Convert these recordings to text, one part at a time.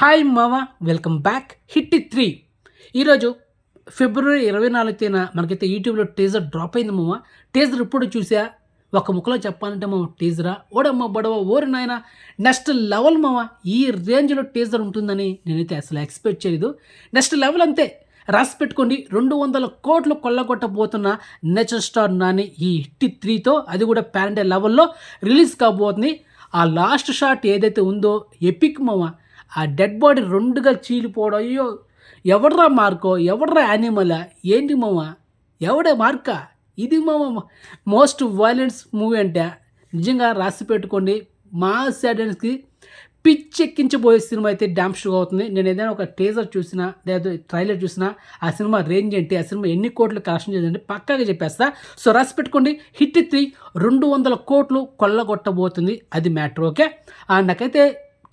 Hi మామ, welcome back. Hit 3 ఈరోజు ఫిబ్రవరి 24న మనకైతే యూట్యూబ్లో టీజర్ డ్రాప్ అయింది మామ. టీజర్ ఇప్పుడు చూసా, ఒక ముక్కలో చెప్పాలంటే మామ టీజరా ఓడమ్మ బడవ ఓరి నాయన నెక్స్ట్ లెవెల్ మామ. ఈ రేంజ్లో టీజర్ ఉంటుందని నేనైతే అసలు ఎక్స్పెక్ట్ చేయలేదు. నెక్స్ట్ లెవెల్ అంతే, రాసి పెట్టుకోండి. 200 కోట్లు కొల్లగొట్టబోతున్న నేచర్ స్టార్ నాని ఈ హిట్ 3తో, అది కూడా ప్యారెంటే లెవెల్లో రిలీజ్ కాబోతుంది. ఆ లాస్ట్ షాట్ ఏదైతే ఉందో ఎపిక్ మామ. ఆ డెడ్ బాడీ రెండుగా చీలిపోవడం, అయ్యో ఎవడ్రా మార్కో, ఎవడ్రా యానిమలా, ఏంటి మామ, ఎవడే మార్కా, ఇది మామ మోస్ట్ వైలెన్స్ మూవీ అంటే నిజంగా రాసి పెట్టుకోండి. మాస్ ఆడియన్స్కి పిచ్చెక్కించబోయే సినిమా అయితే డ్యామ్ షో అవుతుంది. నేను ఏదైనా ఒక టీజర్ చూసినా లేదా ట్రైలర్ చూసినా ఆ సినిమా రేంజ్ ఏంటి, ఆ సినిమా ఎన్ని కోట్లు కలెక్షన్ చేయండి పక్కాగా చెప్పేస్తా. సో రాసి పెట్టుకోండి, హిట్ 3 200 కోట్లు కొల్లగొట్టబోతుంది, అది మ్యాటర్. ఓకే, నాకైతే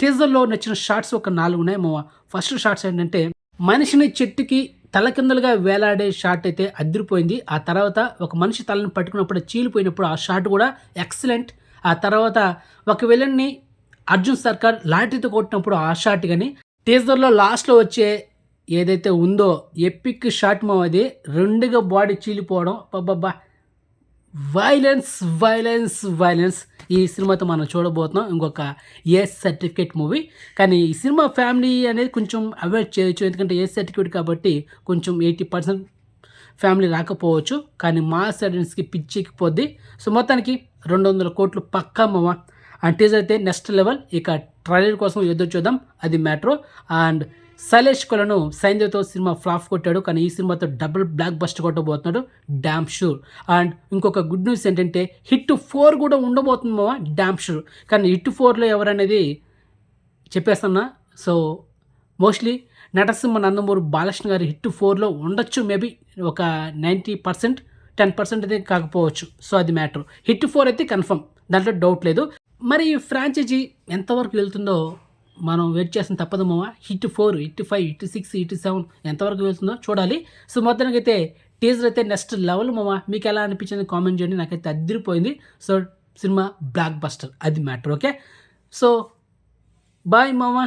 టీజర్లో నచ్చిన షార్ట్స్ ఒక 4 ఉన్నాయి మామ. ఫస్ట్ షార్ట్స్ ఏంటంటే, మనిషిని చెట్టుకి తలకిందలుగా వేలాడే షాట్ అయితే అదిరిపోయింది. ఆ తర్వాత ఒక మనిషి తలని పట్టుకున్నప్పుడు చీలిపోయినప్పుడు ఆ షాట్ కూడా ఎక్సలెంట్. ఆ తర్వాత ఒక విలన్ని అర్జున్ సర్కార్ లాఠీతో కొట్టినప్పుడు ఆ షాట్ కానీ, టీజర్లో లాస్ట్లో వచ్చే ఏదైతే ఉందో ఎపిక్ షాట్ మామ, అది రెండుగా బాడీ చీలిపోవడం, బాబా వైలెన్స్ వైలెన్స్ వైలెన్స్. ఈ సినిమాతో మనం చూడబోతున్నాం ఇంకొక ఏ సర్టిఫికేట్ మూవీ. కానీ ఈ సినిమా ఫ్యామిలీ అనేది కొంచెం అవాయిడ్ చేయొచ్చు, ఎందుకంటే ఏ సర్టిఫికేట్ కాబట్టి కొంచెం 80% ఫ్యామిలీ రాకపోవచ్చు. కానీ మాస్ ఆడియన్స్కి పిచ్చెక్కిపోద్ది. సో మొత్తానికి 200 కోట్లు పక్కా మామ. అండ్ టీజర్ అయితే నెక్స్ట్ లెవెల్. ఇక ట్రైలర్ కోసం ఎదురు చూద్దాం, అది మ్యాటర్. అండ్ శైలేష్ కొలను సైంధవ్తో సినిమా ఫ్లాప్ కొట్టాడు, కానీ ఈ సినిమాతో డబుల్ బ్లాక్ బస్టర్ కొట్టబోతున్నాడు, డ్యామ్ షూర్. అండ్ ఇంకొక గుడ్ న్యూస్ ఏంటంటే హిట్ 4 కూడా ఉండబోతుంది మామ, డ్యామ్ షూర్. కానీ హిట్ 4లో ఎవరనేది చెప్పేస్తున్నా. సో మోస్ట్లీ నటసింహ నందమూరి బాలకృష్ణ గారి హిట్ 4లో ఉండొచ్చు, మేబీ ఒక 90%, 10% అయితే కాకపోవచ్చు. సో అది మ్యాటర్. హిట్ 4 అయితే కన్ఫర్మ్, దాంట్లో డౌట్ లేదు. మరి ఈ ఫ్రాంచైజీ ఎంతవరకు వెళ్తుందో మనం వెయిట్ చేసిన తప్పదు మామ. హిట్ 4, హిట్ 5, హిట్ 6, హిట్ 7 ఎంతవరకు వెళ్తుందో చూడాలి. సో మొత్తానికి అయితే టీజర్ అయితే నెక్స్ట్ లెవెల్ మామ. మీకు ఎలా అనిపించింది కామెంట్ చేయండి, నాకైతే అదిరిపోయింది. సో సినిమా బ్లాక్ బస్టర్, అది మ్యాటర్. ఓకే, సో బాయ్ మామ.